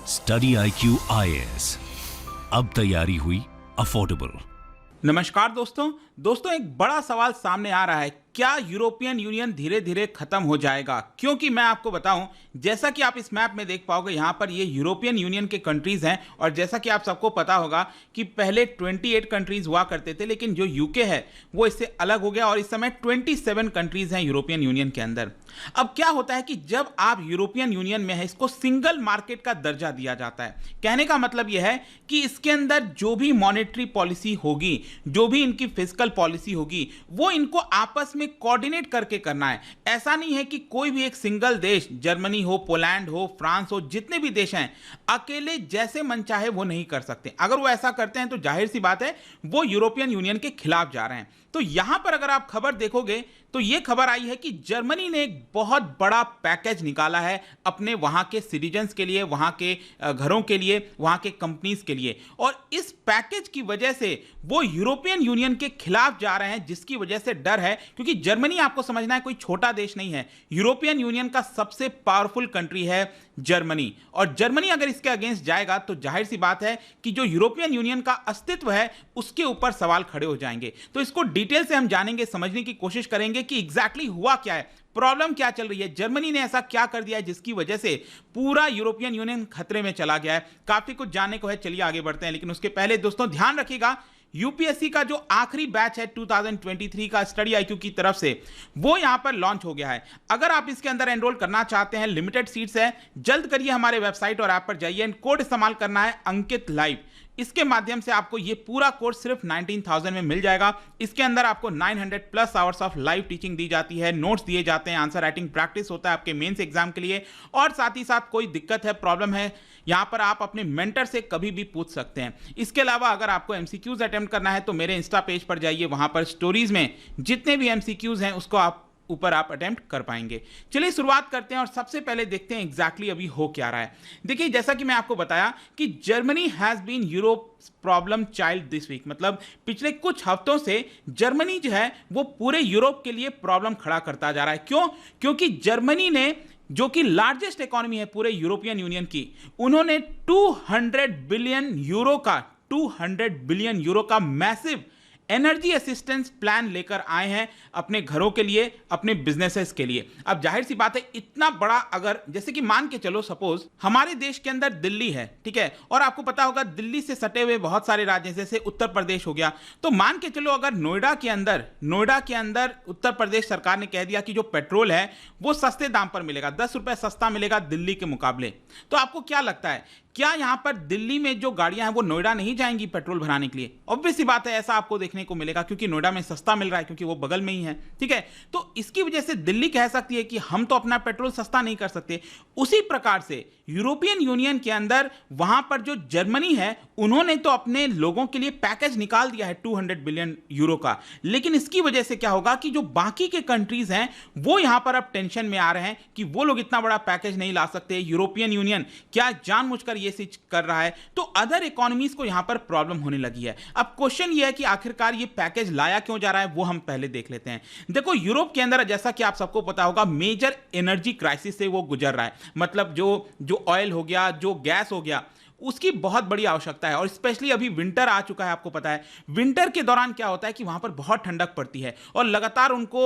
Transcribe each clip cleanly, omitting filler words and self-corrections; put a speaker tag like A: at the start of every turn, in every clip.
A: Study IQ IAS, अब तैयारी हुई अफोर्डेबल।
B: नमस्कार दोस्तों एक बड़ा सवाल सामने आ रहा है, क्या यूरोपियन यूनियन धीरे धीरे खत्म हो जाएगा? क्योंकि मैं आपको बताऊं, जैसा कि आप इस मैप में देख पाओगे, यहां पर ये यूरोपियन यूनियन के कंट्रीज हैं और जैसा कि आप सबको पता होगा कि पहले 28 कंट्रीज हुआ करते थे, लेकिन जो यूके है वो इससे अलग हो गया और इस समय 27 कंट्रीज हैं यूरोपियन यूनियन के अंदर। अब क्या होता है कि जब आप यूरोपियन यूनियन में है, इसको सिंगल मार्केट का दर्जा दिया जाता है। कहने का मतलब यह है कि इसके अंदर जो भी मॉनेटरी पॉलिसी होगी, जो भी इनकी फिस्कल पॉलिसी होगी, वो इनको आपस में कोऑर्डिनेट करके करना है। ऐसा नहीं है कि कोई भी एक सिंगल देश, जर्मनी हो, पोलैंड हो, फ्रांस हो, जितने भी देश हैं, अकेले जैसे मन चाहे वो नहीं कर सकते। अगर वो ऐसा करते हैं तो जाहिर सी बात है वो यूरोपियन यूनियन के खिलाफ जा रहे हैं। तो यहां पर अगर आप खबर देखोगे तो यह खबर आई है कि जर्मनी ने एक बहुत बड़ा पैकेज निकाला है अपने वहां के सिटीजन्स के लिए, वहां के घरों के लिए, वहां के कंपनीज के लिए, और इस पैकेज की वजह से वो यूरोपियन यूनियन के खिलाफ जा रहे हैं, जिसकी वजह से डर है। क्योंकि जर्मनी, आपको समझना है, कोई छोटा देश नहीं है। यूरोपियन यूनियन का सबसे पावरफुल कंट्री है जर्मनी, और जर्मनी अगर इसके अगेंस्ट जाएगा तो जाहिर सी बात है कि जो यूरोपियन यूनियन का अस्तित्व है उसके ऊपर सवाल खड़े हो जाएंगे। तो इसको डिटेल से हम जानेंगे, समझने की कोशिश करेंगे कि एग्जैक्टली हुआ क्या है, प्रॉब्लम क्या चल रही है, जर्मनी ने ऐसा क्या कर दिया है जिसकी वजह से पूरा यूरोपियन यूनियन खतरे में चला गया है। काफी कुछ जानने को है, चलिए आगे बढ़ते हैं। लेकिन उसके पहले दोस्तों ध्यान रखिएगा, यूपीएससी का जो आखिरी बैच है 2023 का स्टडी IQ की तरफ से, वो यहां पर लॉन्च हो गया है। अगर आप इसके अंदर एनरोल करना चाहते हैं, लिमिटेड सीट्स है, जल्द करिए हमारे वेबसाइट और ऐप पर जाइए। कोड इस्तेमाल करना है अंकित लाइव। इसके माध्यम से आपको ये पूरा कोर्स सिर्फ 19,000 में मिल जाएगा। इसके अंदर आपको 900 plus hours of live teaching दी जाती है, नोट्स दिए जाते हैं, आंसर राइटिंग प्रैक्टिस होता है आपके मेंस एग्जाम के लिए, और साथ ही साथ कोई दिक्कत है, प्रॉब्लम है, यहां पर आप अपने मेंटर से कभी भी पूछ सकते हैं। इसके अलावा अगर आपको MCQs अटेम्प्ट करना है तो मेरे इंस्टा पेज पर जाइए, वहां पर स्टोरीज में जितने भी MCQs हैं उसको आप अटेम्प्ट कर पाएंगे। चलिए शुरुआत करते हैं और सबसे पहले देखते हैं एग्जैक्टली अभी हो क्या रहा है। देखिए, जैसा कि मैं आपको बताया कि Germany has been Europe problem child this week, मतलब पिछले कुछ हफ्तों से जर्मनी जो है वो पूरे यूरोप के लिए प्रॉब्लम खड़ा करता जा रहा है। क्यों? क्योंकि जर्मनी ने, जो कि लार्जेस्ट इकोनॉमी है पूरे यूरोपियन यूनियन की, उन्होंने 200 बिलियन यूरो का मैसिव एनर्जी असिस्टेंस प्लान लेकर आए हैं अपने घरों के लिए, अपने बिजनेसेस के लिए। अब जाहिर सी बात है, इतना बड़ा, अगर जैसे कि मान के चलो सपोज हमारे देश के अंदर दिल्ली है, ठीक है, और आपको पता होगा दिल्ली से सटे हुए बहुत सारे राज्य, जैसे उत्तर प्रदेश हो गया, तो मान के चलो अगर नोएडा के अंदर उत्तर प्रदेश सरकार ने कह दिया कि जो पेट्रोल है वो सस्ते दाम पर मिलेगा, 10 रुपए सस्ता मिलेगा दिल्ली के मुकाबले, तो आपको क्या लगता है, क्या यहां पर दिल्ली में जो गाड़ियां हैं वो नोएडा नहीं जाएंगी पेट्रोल भराने के लिए? ऑब्वियस सी बात है, ऐसा आपको देखने को मिलेगा, क्योंकि नोएडा में सस्ता मिल रहा है, क्योंकि वो बगल में ही है, ठीक है। तो इसकी वजह से दिल्ली कह सकती है कि हम तो अपना पेट्रोल सस्ता नहीं कर सकते। उसी प्रकार से यूरोपियन यूनियन के अंदर वहां पर जो जर्मनी है, उन्होंने तो अपने लोगों के लिए पैकेज निकाल दिया है 200 बिलियन यूरो का, लेकिन इसकी वजह से क्या होगा कि जो बाकी के कंट्रीज हैं वो यहां पर अब टेंशन में आ रहे हैं कि वो लोग इतना बड़ा पैकेज नहीं ला सकते। यूरोपियन यूनियन क्या जानबूझकर ये चीज कर रहा है? तो अदर इकोनॉमीज को यहां पर प्रॉब्लम होने लगी है। अब क्वेश्चन ये है कि आखिरकार ये पैकेज लाया क्यों जा रहा है, वो हम पहले देख लेते हैं। देखो, यूरोप के अंदर, जैसा कि आप सबको पता होगा, मेजर एनर्जी क्राइसिस से वो गुजर रहा है। मतलब जो ऑयल हो गया, जो गैस हो गया, उसकी बहुत बड़ी आवश्यकता है। और स्पेशली अभी विंटर आ चुका है, आपको पता है विंटर के दौरान क्या होता है कि वहां पर बहुत ठंडक पड़ती है और लगातार उनको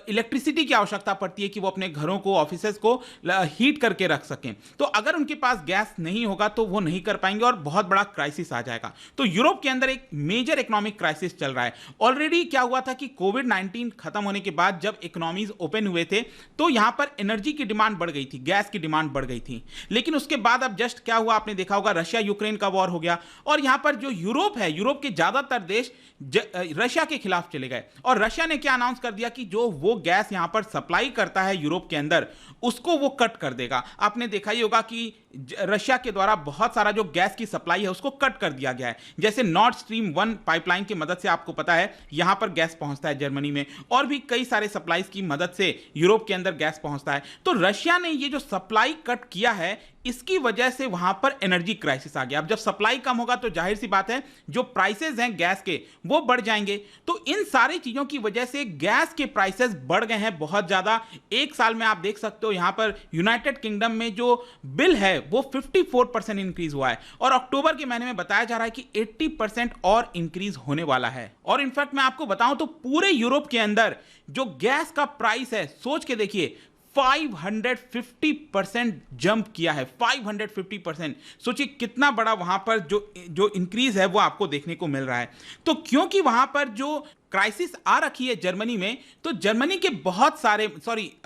B: इलेक्ट्रिसिटी की आवश्यकता पड़ती है कि वो अपने घरों को, ऑफिसेज को हीट करके रख सकें। तो अगर उनके पास गैस नहीं होगा तो वो नहीं कर पाएंगे और बहुत बड़ा क्राइसिस आ जाएगा। तो यूरोप के अंदर एक मेजर इकोनॉमिक क्राइसिस चल रहा है। ऑलरेडी क्या हुआ था कि कोविड-19 खत्म होने के बाद जब इकोनॉमीज ओपन हुए थे तो यहां पर एनर्जी की डिमांड बढ़ गई थी, गैस की डिमांड बढ़ गई थी। लेकिन उसके बाद अब जस्ट क्या हुआ, आपने देखा, रशिया यूक्रेन का वॉर हो गया और यहां पर जो यूरोप है, यूरोप के ज्यादातर देश रशिया के खिलाफ चले गए और रशिया ने क्या अनाउंस कर दिया कि जो वो गैस यहां पर सप्लाई करता है यूरोप के अंदर, उसको वो कट कर देगा। आपने देखा ही होगा कि रशिया के द्वारा बहुत सारा जो गैस की सप्लाई है उसको कट कर दिया गया है। जैसे नॉर्थ स्ट्रीम 1 पाइपलाइन की मदद से, आपको पता है, यहां पर गैस पहुंचता है जर्मनी में, और भी कई सारे सप्लाईज की मदद से यूरोप के अंदर गैस पहुंचता है। तो रशिया ने ये जो सप्लाई कट किया है, इसकी वजह से वहां पर एनर्जी क्राइसिस आ गया। अब जब सप्लाई कम होगा तो जाहिर सी बात है जो प्राइसेस हैं गैस के वो बढ़ जाएंगे। तो इन सारी चीजों की वजह से गैस के प्राइसेस बढ़ गए हैं बहुत ज्यादा। एक साल में आप देख सकते हो यहां पर यूनाइटेड किंगडम में जो बिल है वो 54% इंक्रीज हुआ है और अक्टूबर के महीने में बताया जा रहा है कि 80% और इंक्रीज होने वाला है। और इनफैक्ट मैं आपको बताऊं तो पूरे यूरोप के अंदर जो गैस का प्राइस है, सोच के देखिए, 550% जंप किया है। 550%, सोचिए कितना बड़ा वहां पर जो इंक्रीज है वो आपको देखने को मिल रहा है। तो क्योंकि वहां पर जो क्राइसिस आ रखी है जर्मनी में, तो जर्मनी के बहुत सारे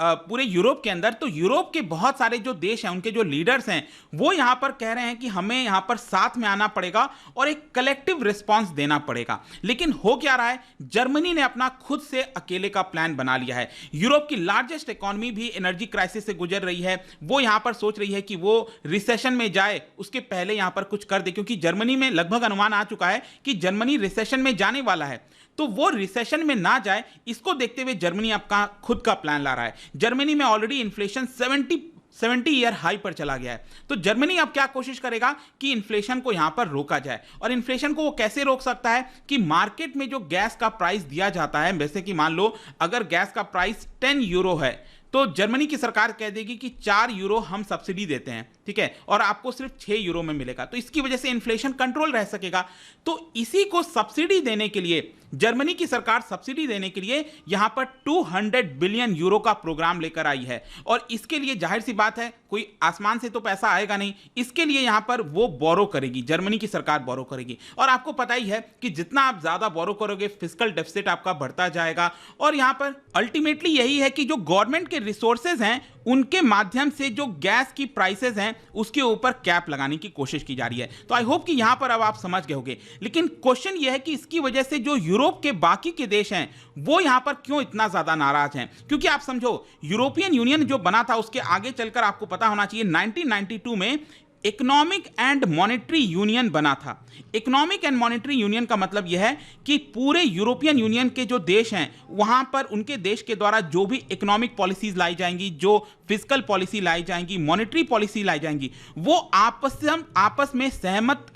B: पूरे यूरोप के अंदर, तो यूरोप के बहुत सारे जो देश हैं उनके जो लीडर्स हैं वो यहां पर कह रहे हैं कि हमें यहां पर साथ में आना पड़ेगा और एक कलेक्टिव रिस्पांस देना पड़ेगा। लेकिन हो क्या रहा है, जर्मनी ने अपना खुद से अकेले का प्लान बना लिया है। यूरोप की लार्जेस्ट इकोनॉमी भी एनर्जी क्राइसिस से गुजर रही है। वो यहां पर सोच रही है कि वो रिसेशन में जाए उसके पहले यहां पर कुछ कर दे, क्योंकि जर्मनी में लगभग अनुमान आ चुका है कि जर्मनी रिसेशन में जाने वाला है। तो वो रिसेशन में ना जाए, इसको देखते हुए जर्मनी अपना खुद का प्लान ला रहा है। जर्मनी में ऑलरेडी इन्फ्लेशन 70 ईयर हाई पर चला गया है। तो जर्मनी अब क्या कोशिश करेगा कि इन्फ्लेशन को यहां पर रोका जाए। और इन्फ्लेशन को वो कैसे रोक सकता है कि मार्केट में जो गैस का प्राइस दिया जाता है, जैसे कि मान लो अगर गैस का प्राइस 10 यूरो है तो जर्मनी की सरकार कह देगी कि 4 यूरो हम सब्सिडी देते हैं, ठीक है, और आपको सिर्फ 6 यूरो में मिलेगा। तो इसकी वजह से इन्फ्लेशन कंट्रोल रह सकेगा। तो इसी को सब्सिडी देने के लिए जर्मनी की सरकार सब्सिडी देने के लिए यहां पर 200 बिलियन यूरो का प्रोग्राम लेकर आई है। और इसके लिए जाहिर सी बात है कोई आसमान से तो पैसा आएगा नहीं, इसके लिए यहां पर वो बोरो करेगी, जर्मनी की सरकार बोरो करेगी। और आपको पता ही है कि जितना आप ज्यादा बोरो करोगे फिस्कल डेफिसिट आपका बढ़ता जाएगा। और यहां पर अल्टीमेटली यही है कि जो गवर्नमेंट के रिसोर्सेज हैं उनके माध्यम से जो गैस की प्राइसेस हैं उसके ऊपर कैप लगाने की कोशिश की जा रही है। तो आई होप कि यहां पर अब आप समझ गए होंगे। लेकिन क्वेश्चन यह है कि इसकी वजह से जो यूरोप के बाकी के देश हैं वो यहां पर क्यों इतना ज्यादा नाराज हैं। क्योंकि आप समझो, यूरोपियन यूनियन जो बना था उसके आगे चलकर आपको पता होना चाहिए 1992 में इकोनॉमिक एंड मॉनेटरी यूनियन बना था। इकोनॉमिक एंड मॉनेटरी यूनियन का मतलब यह है कि पूरे यूरोपियन यूनियन के जो देश हैं वहां पर उनके देश के द्वारा जो भी इकोनॉमिक पॉलिसीज लाई जाएंगी, जो फिस्कल पॉलिसी लाई जाएंगी, मॉनेटरी पॉलिसी लाई जाएंगी, वो आपस में सहमत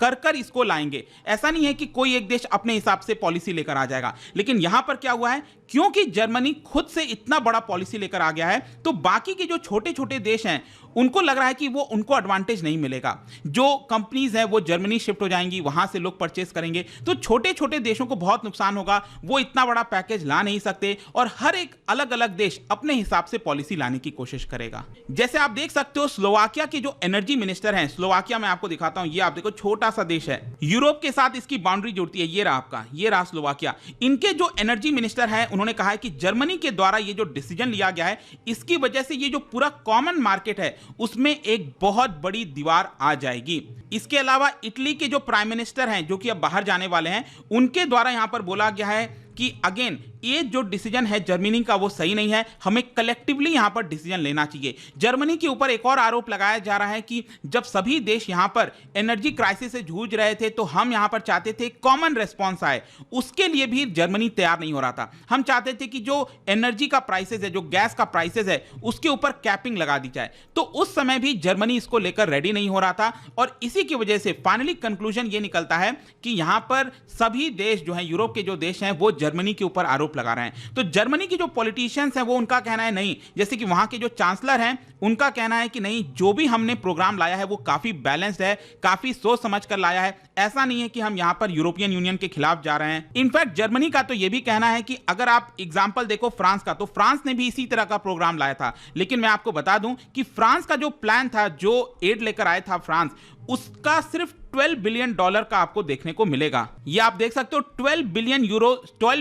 B: कर इसको लाएंगे। ऐसा नहीं है कि कोई एक देश अपने हिसाब से पॉलिसी लेकर आ जाएगा। लेकिन यहां पर क्या हुआ है, क्योंकि जर्मनी खुद से इतना बड़ा पॉलिसी लेकर आ गया है तो बाकी के जो छोटे छोटे देश हैं उनको लग रहा है कि वो उनको एडवांटेज नहीं मिलेगा। जो कंपनीज हैं वो जर्मनी शिफ्ट हो जाएंगी, वहां से लोग परचेस करेंगे, तो छोटे छोटे देशों को बहुत नुकसान होगा। वो इतना बड़ा पैकेज ला नहीं सकते और हर एक अलग अलग देश अपने हिसाब से पॉलिसी लाने की कोशिश करेगा। जैसे आप देख सकते हो स्लोवाकिया के जो एनर्जी मिनिस्टर हैं, स्लोवाकिया मैं आपको दिखाता हूं, ये आप देखो छोटा सा देश है, यूरोप के साथ इसकी बाउंड्री जुड़ती है। ये रहा आपका, ये रहा स्लोवाकिया। इनके जो एनर्जी मिनिस्टर है उन्होंने कहा है कि जर्मनी के द्वारा ये जो डिसीजन लिया गया है इसकी वजह से ये जो पूरा कॉमन मार्केट है उसमें एक बहुत बड़ी दीवार आ जाएगी। इसके अलावा इटली के जो प्राइम मिनिस्टर हैं जो कि अब बाहर जाने वाले हैं, उनके द्वारा यहां पर बोला गया है कि अगेन ये जो डिसीजन है जर्मनी का वो सही नहीं है, हमें कलेक्टिवली यहां पर डिसीजन लेना चाहिए। जर्मनी के ऊपर एक और आरोप लगाया जा रहा है कि जब सभी देश यहां पर एनर्जी क्राइसिस से जूझ रहे थे तो हम यहां पर चाहते थे कॉमन रेस्पॉन्स आए, उसके लिए भी जर्मनी तैयार नहीं हो रहा था। हम चाहते थे कि जो एनर्जी का प्राइसेस है, जो गैस का प्राइसेस है, उसके ऊपर कैपिंग लगा दी जाए। तो उस समय भी जर्मनी इसको लेकर रेडी नहीं हो रहा था और इसी की वजह से फाइनली कंक्लूजन ये निकलता है कि यहां पर सभी देश जो हैं, यूरोप के जो देश हैं, वो जर्मनी के ऊपर आरोप लगा रहे हैं। तो जर्मनी की जो पॉलिटिशियंस हैं वो उनका कहना है नहीं, जैसे कि वहां के जो चांसलर हैं उनका कहना है कि नहीं, जो भी हमने प्रोग्राम लाया है वो काफी बैलेंस्ड है, काफी सोच समझ कर लाया है। ऐसा नहीं है कि हम यहां पर यूरोपियन यूनियन के खिलाफ जा रहे हैं। इनफैक्ट जर्मनी का तो यह भी कहना है कि अगर आप एग्जांपल देखो फ्रांस का, तो फ्रांस ने भी इसी तरह का प्रोग्राम लाया था। लेकिन मैं आपको बता दूं कि फ्रांस का जो प्लान था, जो एड लेकर आया था फ्रांस, उसका सिर्फ $12 बिलियन का आपको देखने को मिलेगा। ये आप देख सकते हो 12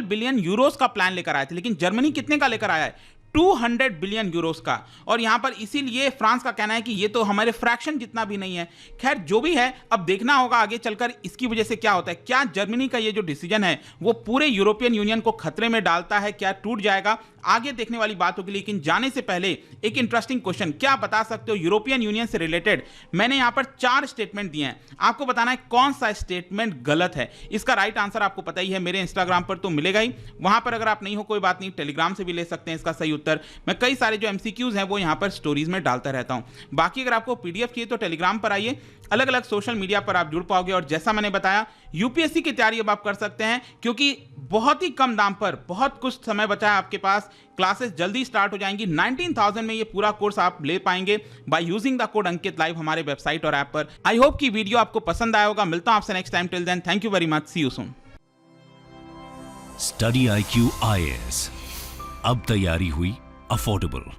B: बिलियन यूरोस का प्लान लेकर आए थे। लेकिन जर्मनी कितने का लेकर आया है? 200 बिलियन यूरोस का। और यहां पर इसीलिए फ्रांस का कहना है कि ये तो हमारे फ्रैक्शन जितना भी नहीं है। खैर जो भी है, अब देखना होगा आगे चलकर इसकी वजह से क्या होता है। क्या जर्मनी का ये जो डिसीजन है वो पूरे यूरोपियन यूनियन को खतरे में डालता है, क्या टूट जाएगा, आगे देखने वाली बात होगी। लेकिन जाने से पहले एक इंटरेस्टिंग क्वेश्चन, क्या बता सकते हो यूरोपियन यूनियन से रिलेटेड मैंने यहां पर 4 स्टेटमेंट दिए हैं, आपको बताना है कौन सा स्टेटमेंट गलत है। इसका राइट आंसर आपको पता ही है, मेरे इंस्टाग्राम पर तो मिलेगा ही, वहां पर अगर आप नहीं हो कोई बात नहीं, टेलीग्राम से भी ले सकते हैं इसका सही उत्तर। उत्तर मैं कई सारे जो MCQs हैं वो यहाँ पर स्टोरीज में डालता रहता हूँ। बाकी अगर आपको PDF चाहिए तो टेलीग्राम पर आइए, अलग अलग सोशल मीडिया पर आप जुड़ पाओगे। और जैसा मैंने बताया, UPSC की तैयारी अब आप कर सकते हैं क्योंकि बहुत ही कम दाम पर बहुत कुछ समय बचा है आपके पास। क्लासेस जल्दी स्टार्ट हो जाएंगी। 19,000 में ये पूरा कोर्स आप ले पाएंगे by using the code Ankit live हमारे वेबसाइट और ऐप पर। आई होप कि वीडियो आपको पसंद आया होगा। मिलता हूं आपसे next time. Till then, thank you very much, see you soon.
A: Study IQ IAS, अब तैयारी हुई अफोर्डेबल।